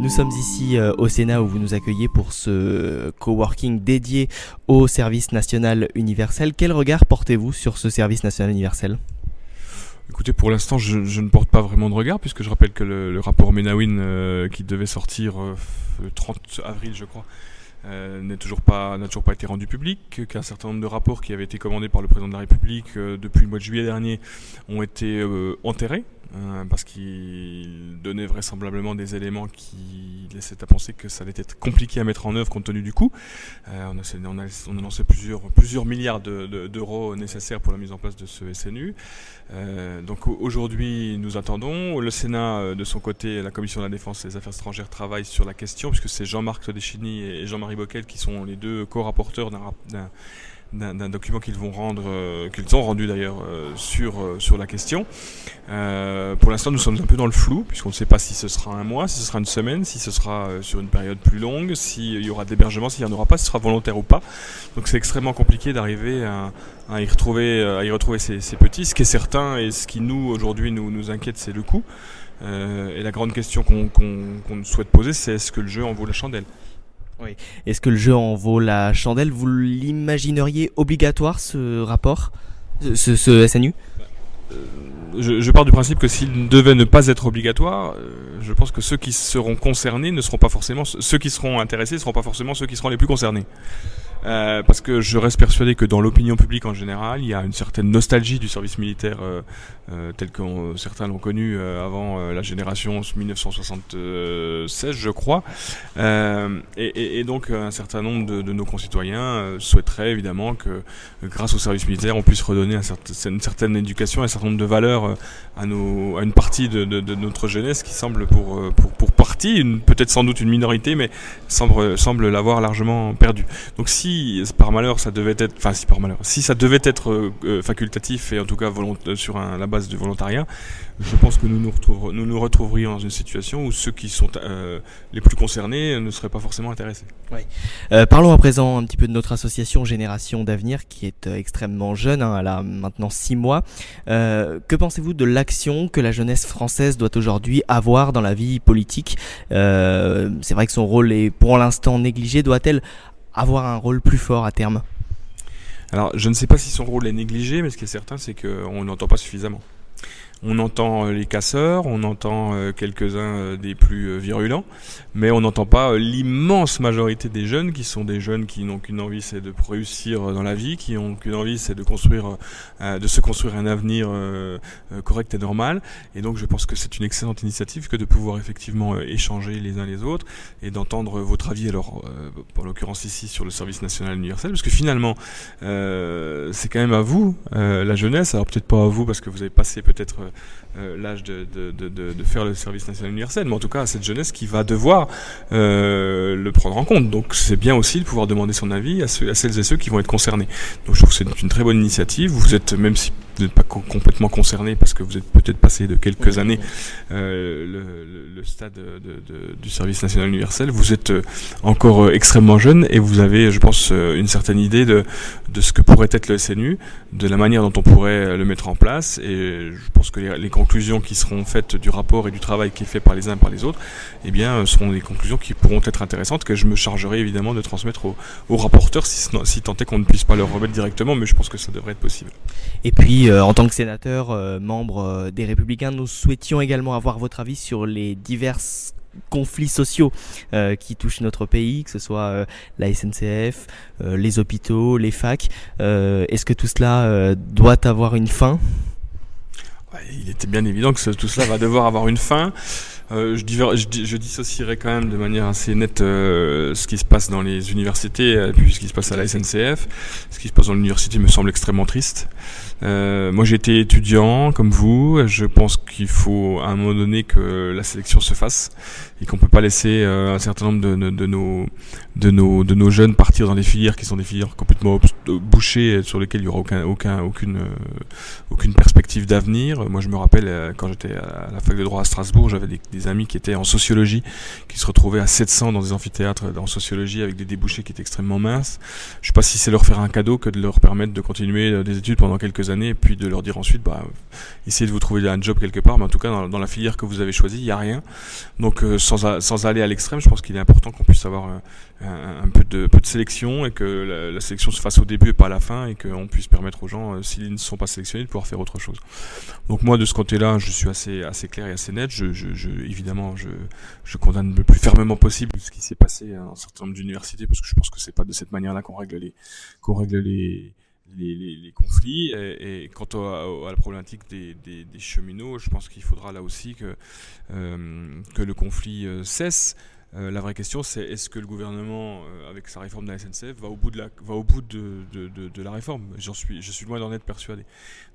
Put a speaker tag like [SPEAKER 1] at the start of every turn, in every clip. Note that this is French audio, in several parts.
[SPEAKER 1] Nous sommes ici au Sénat où vous nous accueillez pour ce coworking dédié au service national universel. Quel regard portez-vous sur ce service national universel ?
[SPEAKER 2] Écoutez, pour l'instant, je ne porte pas vraiment de regard, puisque je rappelle que le rapport Menaouine, qui devait sortir le 30 avril, je crois, n'a toujours pas été rendu public, qu'un certain nombre de rapports qui avaient été commandés par le président de la République depuis le mois de juillet dernier ont été enterrés, parce qu'ils donnaient vraisemblablement des éléments qui laissaient à penser que ça allait être compliqué à mettre en œuvre compte tenu du coût. On a lancé plusieurs milliards d'euros nécessaires pour la mise en place de ce SNU. Donc aujourd'hui, nous attendons. Le Sénat, de son côté, la Commission de la Défense et des Affaires étrangères travaille sur la question, puisque c'est Jean-Marc Todeschini et Jean-Marie Bockel qui sont les deux co-rapporteurs d'un document qu'ils ont rendu d'ailleurs sur la question. Pour l'instant, nous sommes un peu dans le flou, puisqu'on ne sait pas si ce sera un mois, si ce sera une semaine, si ce sera sur une période plus longue, s'il y aura de l'hébergement, s'il n'y en aura pas, si ce sera volontaire ou pas. Donc c'est extrêmement compliqué d'arriver à y retrouver ces petits. Ce qui est certain et ce qui nous aujourd'hui nous inquiète, c'est le coût. Et la grande question qu'on souhaite poser, c'est est-ce que le jeu en vaut la chandelle ?
[SPEAKER 1] Oui. Est-ce que le jeu en vaut la chandelle ? Vous l'imagineriez obligatoire, ce rapport, ce SNU ?
[SPEAKER 2] Je pars du principe que s'il devait ne pas être obligatoire, je pense que ceux qui seront concernés ne seront pas forcément ceux qui seront intéressés, ne seront pas forcément ceux qui seront les plus concernés. Parce que je reste persuadé que dans l'opinion publique en général, il y a une certaine nostalgie du service militaire tel que certains l'ont connu avant la génération 1976, je crois. Et donc un certain nombre de nos concitoyens souhaiteraient évidemment que grâce au service militaire, on puisse redonner une certaine éducation, un certain nombre de valeurs à une partie de notre jeunesse qui semble pour partie, peut-être sans doute une minorité, mais semble l'avoir largement perdu. Donc si ça devait être facultatif et en tout cas sur la base du volontariat, je pense que nous nous retrouverions dans une situation où ceux qui sont les plus concernés ne seraient pas forcément intéressés.
[SPEAKER 1] Oui. Parlons à présent un petit peu de notre association Génération d'Avenir qui est extrêmement jeune, elle a maintenant 6 mois. Que pensez-vous de l'action que la jeunesse française doit aujourd'hui avoir dans la vie politique ? C'est vrai que son rôle est pour l'instant négligé. Doit-elle avoir un rôle plus fort à terme ?
[SPEAKER 2] Alors, je ne sais pas si son rôle est négligé, mais ce qui est certain, c'est qu'on n'entend pas suffisamment. On entend les casseurs, on entend quelques-uns des plus virulents, mais on n'entend pas l'immense majorité des jeunes qui sont des jeunes qui n'ont qu'une envie, c'est de réussir dans la vie, qui n'ont qu'une envie, c'est de se construire un avenir correct et normal. Et donc je pense que c'est une excellente initiative que de pouvoir effectivement échanger les uns les autres et d'entendre votre avis, alors en l'occurrence ici sur le service national universel, parce que finalement c'est quand même à vous, la jeunesse, alors peut-être pas à vous parce que vous avez passé peut-être l'âge de faire le service national universel, mais en tout cas à cette jeunesse qui va devoir le prendre en compte. Donc c'est bien aussi de pouvoir demander son avis à celles et ceux qui vont être concernés. Donc je trouve que c'est une très bonne initiative. Vous êtes, même si vous n'êtes pas complètement concerné parce que vous êtes peut-être passé de quelques années le stade du service national universel, vous êtes encore extrêmement jeune et vous avez, je pense, une certaine idée de ce que pourrait être le SNU, de la manière dont on pourrait le mettre en place, et je pense que les conclusions qui seront faites du rapport et du travail qui est fait par les uns et par les autres, eh bien, seront des conclusions qui pourront être intéressantes, que je me chargerai évidemment de transmettre aux rapporteurs si tant est qu'on ne puisse pas leur remettre directement, mais je pense que ça devrait être possible.
[SPEAKER 1] Et puis, en tant que sénateur, membre des Républicains, nous souhaitions également avoir votre avis sur les divers conflits sociaux qui touchent notre pays, que ce soit la SNCF, les hôpitaux, les facs. Est-ce que tout cela doit avoir une fin ?
[SPEAKER 2] Il était bien évident que tout cela va devoir avoir une fin. Je dissocierai quand même de manière assez nette ce qui se passe dans les universités et puis ce qui se passe à la SNCF. Ce qui se passe dans l'université me semble extrêmement triste. Moi j'ai été étudiant comme vous, je pense qu'il faut à un moment donné que la sélection se fasse et qu'on peut pas laisser un certain nombre de nos jeunes partir dans des filières qui sont des filières complètement bouchés sur lesquels il y aura aucune perspective d'avenir. Moi, je me rappelle quand j'étais à la fac de droit à Strasbourg, j'avais des amis qui étaient en sociologie, qui se retrouvaient à 700 dans des amphithéâtres en sociologie avec des débouchés qui étaient extrêmement minces. Je sais pas si c'est leur faire un cadeau que de leur permettre de continuer des études pendant quelques années et puis de leur dire ensuite, essayez de vous trouver un job quelque part, mais en tout cas dans la filière que vous avez choisie, il n'y a rien. Donc sans aller à l'extrême, je pense qu'il est important qu'on puisse avoir un peu de sélection et que la sélection se fasse au début et pas à la fin et qu'on puisse permettre aux gens, s'ils ne sont pas sélectionnés, de pouvoir faire autre chose. Donc moi, de ce côté-là, je suis assez clair et assez net. Évidemment, je condamne le plus fermement possible ce qui s'est passé dans un certain nombre d'universités, parce que je pense que c'est pas de cette manière-là qu'on règle les conflits. Et quant à la problématique des cheminots, je pense qu'il faudra là aussi que le conflit cesse. La vraie question, c'est est-ce que le gouvernement, avec sa réforme de la SNCF, va au bout de la réforme. Je suis loin d'en être persuadé.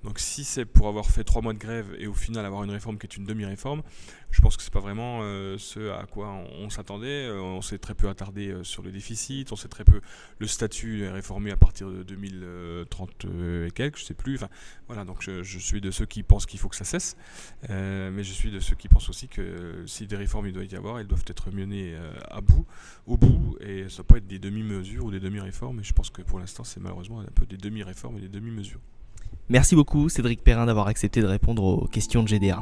[SPEAKER 2] Donc si c'est pour avoir fait 3 mois de grève et au final avoir une réforme qui est une demi-réforme, je pense que c'est pas vraiment ce à quoi on s'attendait. On s'est très peu attardé sur le déficit, on sait très peu le statut est réformé à partir de 2030 et quelques, je sais plus. Enfin voilà, donc je suis de ceux qui pensent qu'il faut que ça cesse, mais je suis de ceux qui pensent aussi que si des réformes il doit y avoir, elles doivent être menées au bout, et ça ne doit pas être des demi-mesures ou des demi-réformes. Et je pense que pour l'instant, c'est malheureusement un peu des demi-réformes et des demi-mesures.
[SPEAKER 1] Merci beaucoup Cédric Perrin d'avoir accepté de répondre aux questions de GDA.